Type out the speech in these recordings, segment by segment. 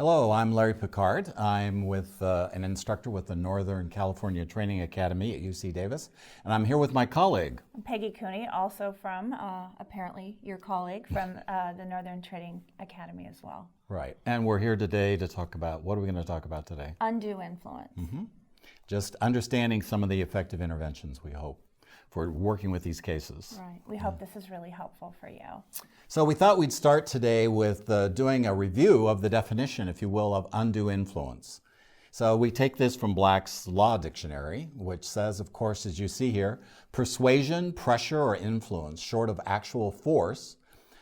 Hello, I'm Larry Picard. I'm with an instructor with the Northern California Training Academy at UC Davis, and I'm here with my colleague. I'm Peggy Cooney, also from, apparently your colleague, from the Northern Training Academy as well. Right, and we're here today to talk about, what are we going to talk about today? Undue influence. Just understanding some of the effective interventions, we hope, for working with these cases. Right, we hope this is really helpful for you. So we thought we'd start today with doing a review of the definition, if you will, of undue influence. So we take this from Black's Law Dictionary, which says, of course, as you see here, persuasion, pressure, or influence short of actual force,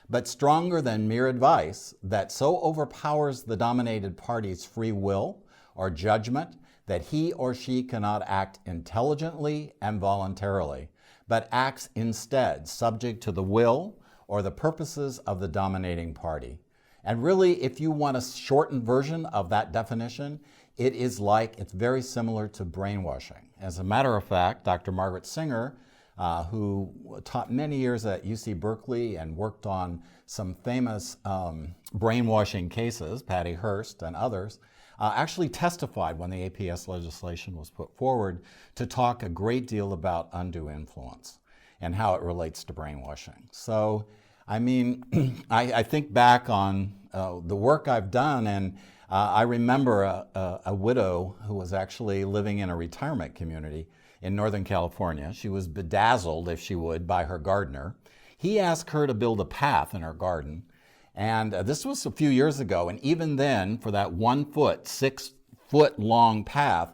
but stronger than mere advice, that so overpowers the dominated party's free will or judgment that he or she cannot act intelligently and voluntarily, but acts instead subject to the will or the purposes of the dominating party. And really, if you want a shortened version of that definition, it's very similar to brainwashing. As a matter of fact, Dr. Margaret Singer, who taught many years at UC Berkeley and worked on some famous brainwashing cases, Patty Hearst and others, actually testified when the APS legislation was put forward to talk a great deal about undue influence and how it relates to brainwashing. So, I mean, I think back on the work I've done, and I remember a widow who was actually living in a retirement community in Northern California. She was bedazzled, if she would, by her gardener. He asked her to build a path in her garden, and this was a few years ago, and even then, for that 1 foot, 6 foot long path,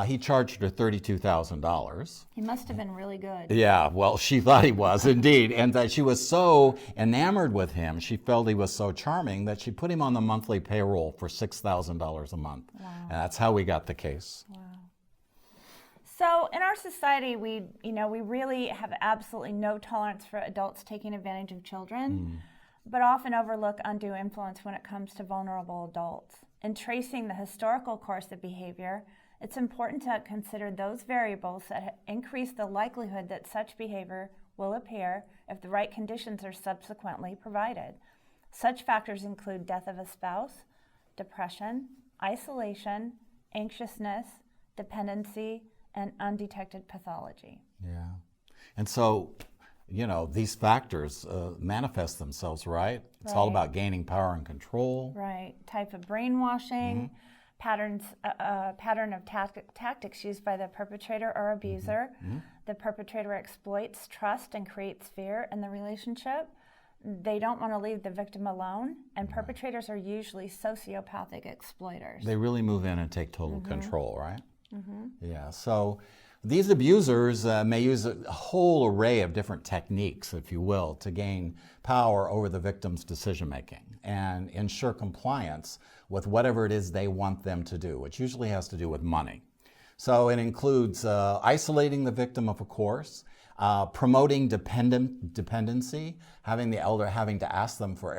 he charged her $32,000. He must have been really good. Yeah, well, she thought he was indeed, and that she was so enamored with him, she felt he was so charming that she put him on the monthly payroll for $6,000 a month. Wow. And that's how we got the case. Wow. So in our society, we really have absolutely no tolerance for adults taking advantage of children, but often overlook undue influence when it comes to vulnerable adults. In tracing the historical course of behavior, it's important to consider those variables that increase the likelihood that such behavior will appear if the right conditions are subsequently provided. Such factors include death of a spouse, depression, isolation, anxiousness, dependency, and undetected pathology. Yeah. And so, these factors manifest themselves, right? It's all about gaining power and control. Right. Type of brainwashing, pattern of tactics used by the perpetrator or abuser. The perpetrator exploits trust and creates fear in the relationship. They don't want to leave the victim alone, and perpetrators are usually sociopathic exploiters. They really move in and take total control, right? Yeah, so these abusers may use a whole array of different techniques, if you will, to gain power over the victim's decision-making and ensure compliance with whatever it is they want them to do, which usually has to do with money. So it includes isolating the victim, of course, promoting dependency, having the elder having to ask them for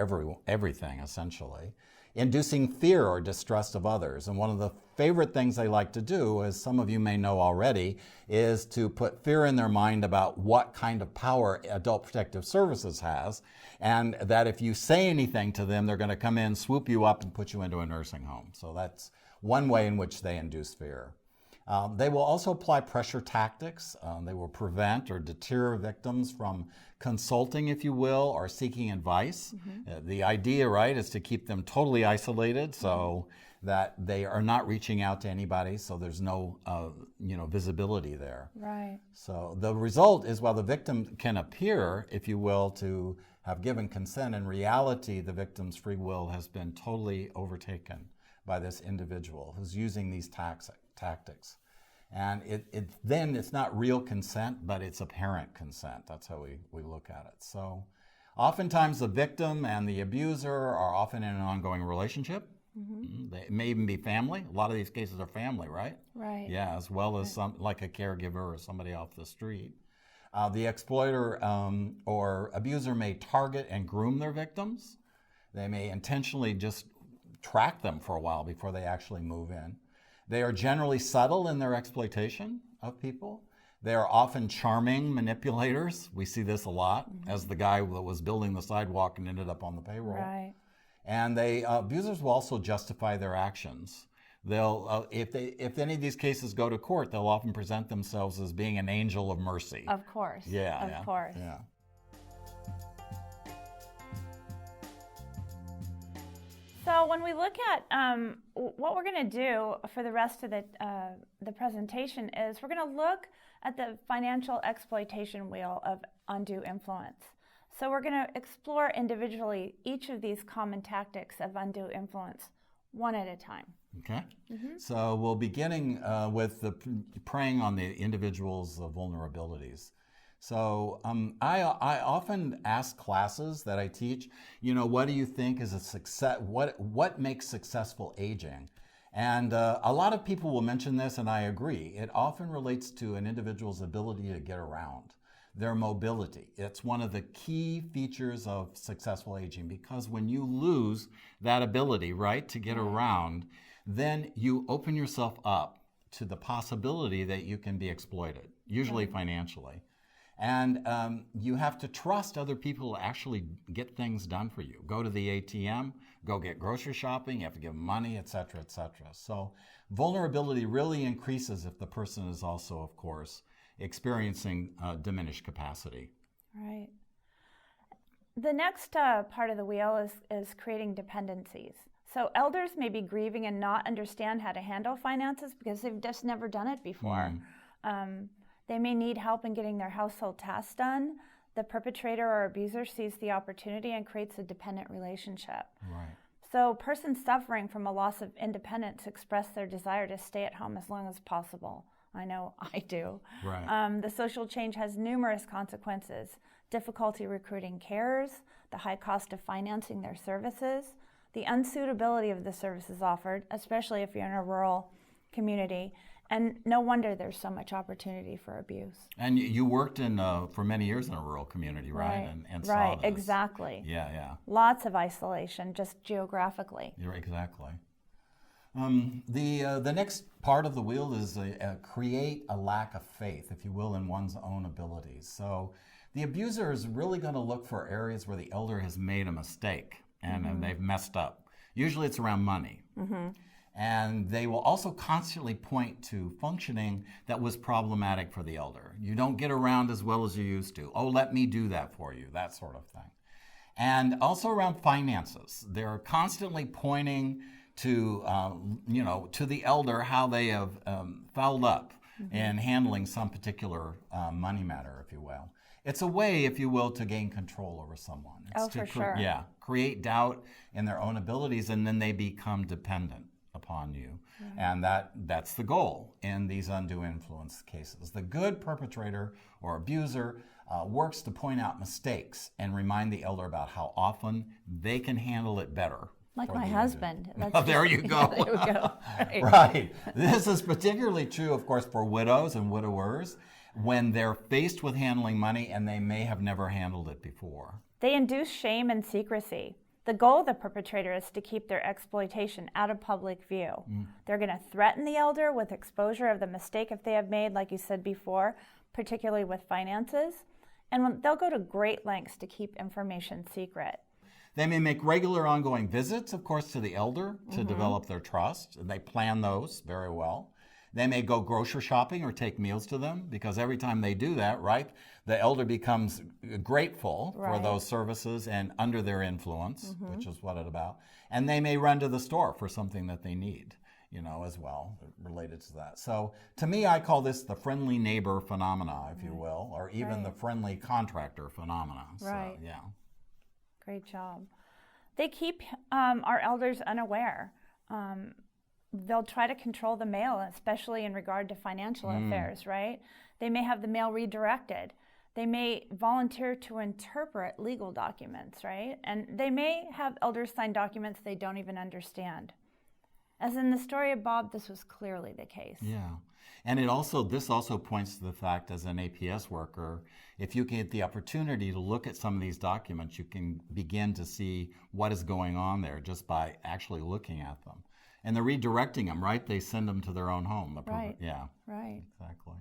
everything, essentially, inducing fear or distrust of others. And one of the favorite things they like to do, as some of you may know already, is to put fear in their mind about what kind of power Adult Protective Services has, and that if you say anything to them, they're going to come in, swoop you up, and put you into a nursing home. So that's one way in which they induce fear. They will also apply pressure tactics. They will prevent or deter victims from consulting, if you will, or seeking advice. The idea, right, is to keep them totally isolated so that they are not reaching out to anybody, so there's no visibility there. Right. So the result is, while the victim can appear, if you will, to have given consent, in reality, the victim's free will has been totally overtaken by this individual who's using these tactics. And then it's not real consent, but it's apparent consent. That's how we look at it. So oftentimes the victim and the abuser are often in an ongoing relationship. They may even be family. A lot of these cases are family, right? Right. Yeah, as well as like a caregiver or somebody off the street. The exploiter or abuser may target and groom their victims. They may intentionally just track them for a while before they actually move in. They are generally subtle in their exploitation of people. They are often charming manipulators. We see this a lot, as the guy that was building the sidewalk and ended up on the payroll. Right. And abusers will also justify their actions. They'll, if any of these cases go to court, they'll often present themselves as being an angel of mercy. Of course. Yeah. Of course. Yeah. So when we look at what we're going to do for the rest of the presentation is we're going to look at the financial exploitation wheel of undue influence. So we're going to explore individually each of these common tactics of undue influence one at a time. Okay. So we'll beginning with preying on the individual's vulnerabilities. So I often ask classes that I teach, what do you think is a success? What makes successful aging? And a lot of people will mention this, and I agree. It often relates to an individual's ability to get around, their mobility. It's one of the key features of successful aging, because when you lose that ability, right, to get around, then you open yourself up to the possibility that you can be exploited, usually financially. And you have to trust other people to actually get things done for you. Go to the ATM, go get grocery shopping, you have to give them money, et cetera, et cetera. So vulnerability really increases if the person is also, of course, experiencing diminished capacity. Right. The next part of the wheel is creating dependencies. So elders may be grieving and not understand how to handle finances because they've just never done it before. They may need help in getting their household tasks done. The perpetrator or abuser sees the opportunity and creates a dependent relationship. Right. So persons suffering from a loss of independence express their desire to stay at home as long as possible. I know I do. Right. The social change has numerous consequences: difficulty recruiting carers, the high cost of financing their services, the unsuitability of the services offered, especially if you're in a rural community, and no wonder there's so much opportunity for abuse. And you worked for many years in a rural community, right? And saw right, this. Exactly. Yeah. Lots of isolation, just geographically. You're exactly. The next part of the wheel is create a lack of faith, if you will, in one's own abilities. So the abuser is really going to look for areas where the elder has made a mistake and they've messed up. Usually it's around money. And they will also constantly point to functioning that was problematic for the elder. You don't get around as well as you used to. Oh, let me do that for you, that sort of thing. And also around finances. They're constantly pointing to, to the elder how they have fouled up in handling some particular money matter, if you will. It's a way, if you will, to gain control over someone. It's for sure. Yeah, create doubt in their own abilities, and then they become dependent upon you. And that's the goal in these undue influence cases. The good perpetrator or abuser works to point out mistakes and remind the elder about how often they can handle it better. Like my husband. There you go. There we go. Right. This is particularly true, of course, for widows and widowers when they're faced with handling money and they may have never handled it before. They induce shame and secrecy. The goal of the perpetrator is to keep their exploitation out of public view. They're going to threaten the elder with exposure of the mistake if they have made, like you said before, particularly with finances. And they'll go to great lengths to keep information secret. They may make regular ongoing visits, of course, to the elder to develop their trust. They plan those very well. They may go grocery shopping or take meals to them, because every time they do that, right, the elder becomes grateful for those services and under their influence, which is what it's about. And they may run to the store for something that they need, as well, related to that. So to me, I call this the friendly neighbor phenomena, if you will, or even the friendly contractor phenomena. Right. So, yeah. Great job. They keep our elders unaware. They'll try to control the mail, especially in regard to financial affairs, right? They may have the mail redirected. They may volunteer to interpret legal documents, right? And they may have elders sign documents they don't even understand. As in the story of Bob, this was clearly the case. Yeah. And this also points to the fact, as an APS worker, if you get the opportunity to look at some of these documents, you can begin to see what is going on there just by actually looking at them. And they're redirecting them, right? They send them to their own home. Right. Yeah. Right. Exactly.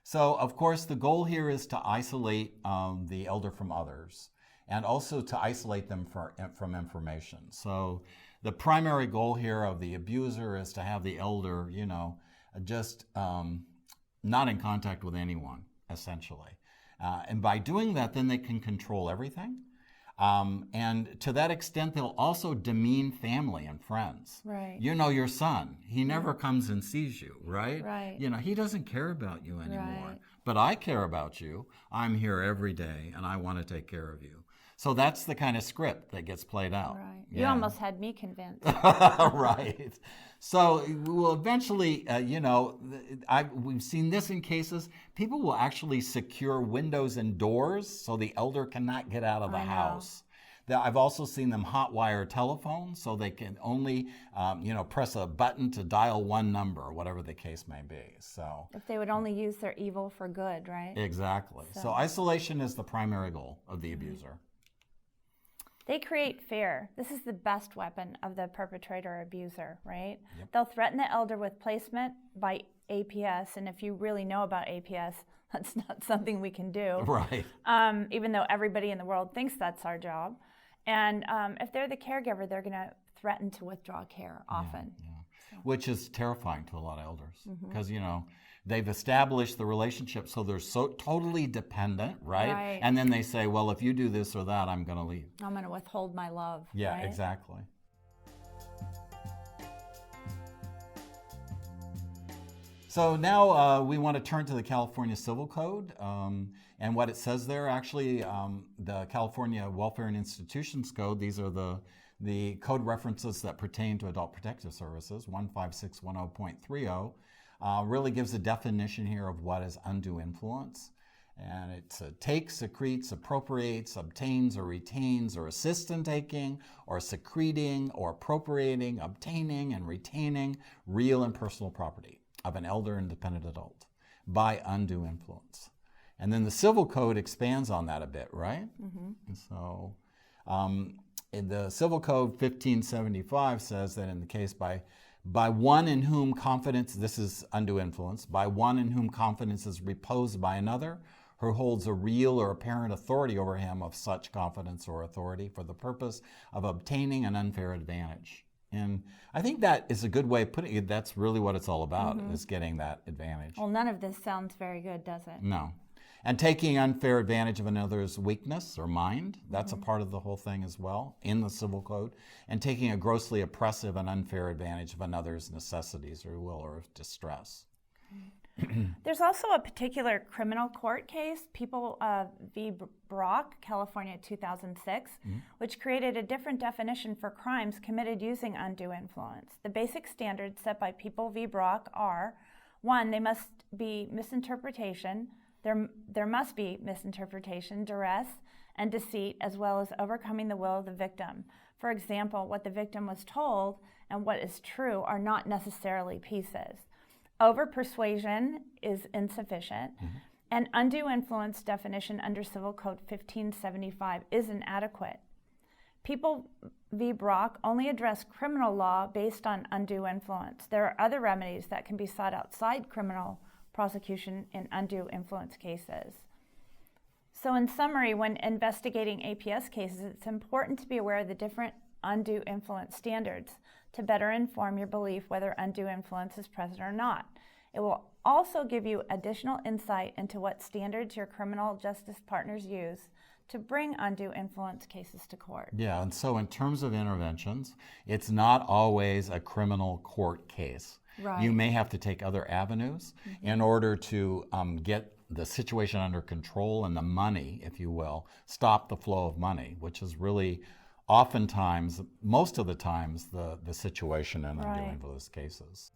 So, of course, the goal here is to isolate the elder from others. and also to isolate them from information. So the primary goal here of the abuser is to have the elder, just not in contact with anyone, essentially. And by doing that, then they can control everything. And to that extent, they'll also demean family and friends. Right. Your son, he never comes and sees you, right? Right. He doesn't care about you anymore. Right. But I care about you. I'm here every day, and I want to take care of you. So that's the kind of script that gets played out. Right. Yeah. You almost had me convinced. Right. So we'll eventually, we've seen this in cases. People will actually secure windows and doors so the elder cannot get out of the house. I've also seen them hotwire telephones so they can only, press a button to dial one number, whatever the case may be. So if they would only use their evil for good, right? Exactly. So isolation is the primary goal of the abuser. They create fear. This is the best weapon of the perpetrator or abuser, right? Yep. They'll threaten the elder with placement by APS, and if you really know about APS, that's not something we can do. Right. Even though everybody in the world thinks that's our job. And if they're the caregiver, they're going to threaten to withdraw care often. Yeah. Which is terrifying to a lot of elders because, they've established the relationship so they're so totally dependent, right? And then they say, well, if you do this or that, I'm going to leave. I'm going to withhold my love. Yeah, right? Exactly. So now we want to turn to the California Civil Code and what it says there. Actually, the California Welfare and Institutions Code, these are the code references that pertain to Adult Protective Services, 15610.30, really gives a definition here of what is undue influence. And it takes, secretes, appropriates, obtains, or retains, or assists in taking, or secreting, or appropriating, obtaining, and retaining real and personal property of an elder and dependent adult by undue influence. And then the Civil Code expands on that a bit, right? And so in the Civil Code 1575 says that in the case by one in whom confidence, this is undue influence, by one in whom confidence is reposed by another, who holds a real or apparent authority over him of such confidence or authority for the purpose of obtaining an unfair advantage. And I think that is a good way of putting it. That's really what it's all about, is getting that advantage. Well, none of this sounds very good, does it? No. And taking unfair advantage of another's weakness or mind, that's a part of the whole thing as well in the Civil Code. And taking a grossly oppressive and unfair advantage of another's necessities or will or distress. There's also a particular criminal court case, People v. Brock, California, 2006, which created a different definition for crimes committed using undue influence. The basic standards set by People v. Brock are, 1, they must be misinterpretation. There must be misinterpretation, duress, and deceit, as well as overcoming the will of the victim. For example, what the victim was told and what is true are not necessarily pieces. Over-persuasion is insufficient, and undue influence definition under Civil Code 1575 is inadequate. People v. Brock only address criminal law based on undue influence. There are other remedies that can be sought outside criminal prosecution in undue influence cases. So in summary, when investigating APS cases, it's important to be aware of the different undue influence standards to better inform your belief whether undue influence is present or not. It will also give you additional insight into what standards your criminal justice partners use to bring undue influence cases to court. Yeah, and so in terms of interventions, it's not always a criminal court case. Right. You may have to take other avenues in order to get the situation under control and the money, if you will, stop the flow of money, which is really oftentimes, most of the times, the situation in undue influence cases.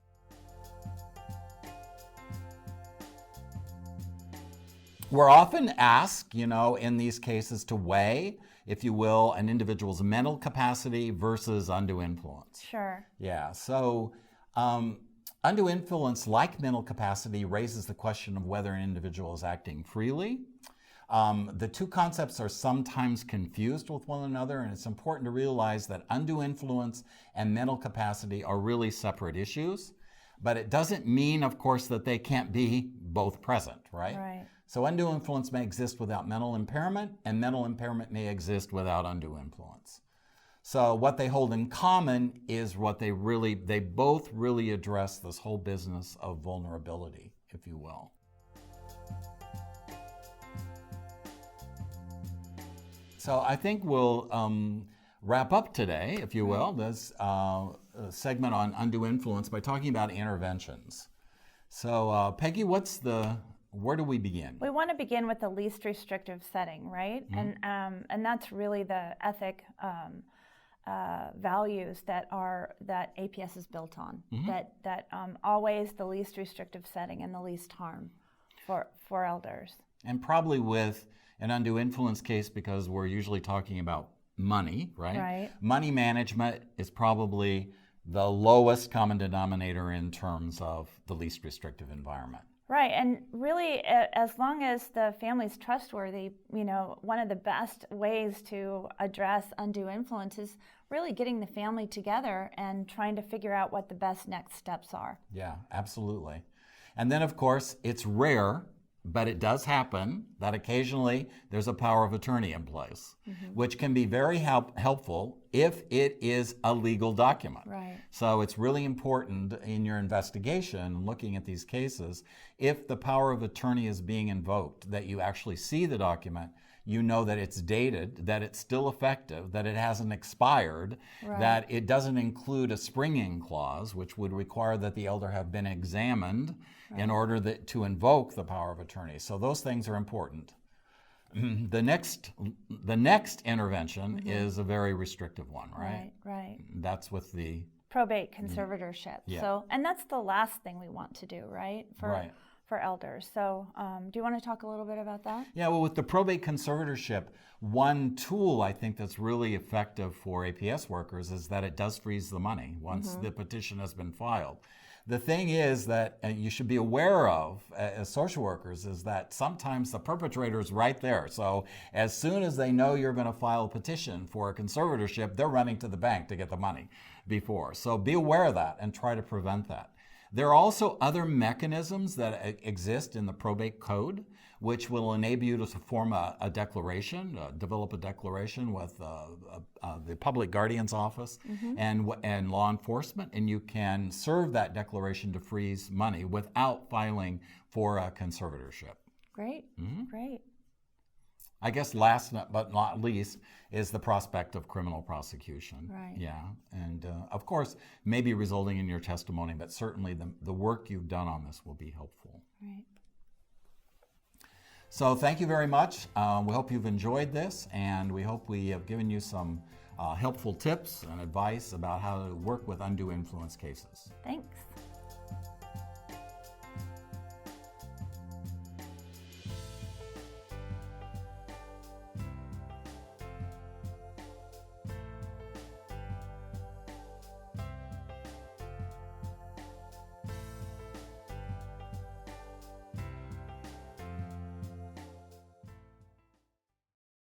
We're often asked, in these cases to weigh, if you will, an individual's mental capacity versus undue influence. Sure. Yeah, so undue influence, like mental capacity, raises the question of whether an individual is acting freely. The two concepts are sometimes confused with one another, and it's important to realize that undue influence and mental capacity are really separate issues. But it doesn't mean, of course, that they can't be both present, right? Right. So undue influence may exist without mental impairment, and mental impairment may exist without undue influence. So what they hold in common is they both really address this whole business of vulnerability, if you will. So I think we'll wrap up today, if you will, this segment on undue influence by talking about interventions. So Peggy, where do we begin? We want to begin with the least restrictive setting, right? And that's really the ethic values that APS is built on. That always the least restrictive setting and the least harm for elders. And probably with an undue influence case, because we're usually talking about money, right? Right. Money management is probably the lowest common denominator in terms of the least restrictive environment. Right, and really, as long as the family's trustworthy, one of the best ways to address undue influence is really getting the family together and trying to figure out what the best next steps are. Yeah, absolutely. And then, of course, it's rare, but it does happen that occasionally there's a power of attorney in place, which can be very helpful if it is a legal document. Right. So it's really important in your investigation, looking at these cases, if the power of attorney is being invoked, that you actually see the document, you know that it's dated, that it's still effective, that it hasn't expired, that it doesn't include a springing clause, which would require that the elder have been examined in order to invoke the power of attorney. So those things are important. The next intervention is a very restrictive one, right? Right. That's with the probate conservatorship. Yeah. So, and that's the last thing we want to do, right? For elders. So, do you want to talk a little bit about that? Yeah, well, with the probate conservatorship, one tool I think that's really effective for APS workers is that it does freeze the money once the petition has been filed. The thing is that you should be aware of as social workers is that sometimes the perpetrator is right there. So as soon as they know you're going to file a petition for a conservatorship, they're running to the bank to get the money before. So be aware of that and try to prevent that. There are also other mechanisms that exist in the probate code, which will enable you to form a declaration, develop a declaration with the public guardian's office and law enforcement, and you can serve that declaration to freeze money without filing for a conservatorship. Great. Great. I guess last but not least is the prospect of criminal prosecution. Right. Yeah, and of course, maybe resulting in your testimony, but certainly the work you've done on this will be helpful. Right. So thank you very much. We hope you've enjoyed this, and we hope we have given you some helpful tips and advice about how to work with undue influence cases. Thanks.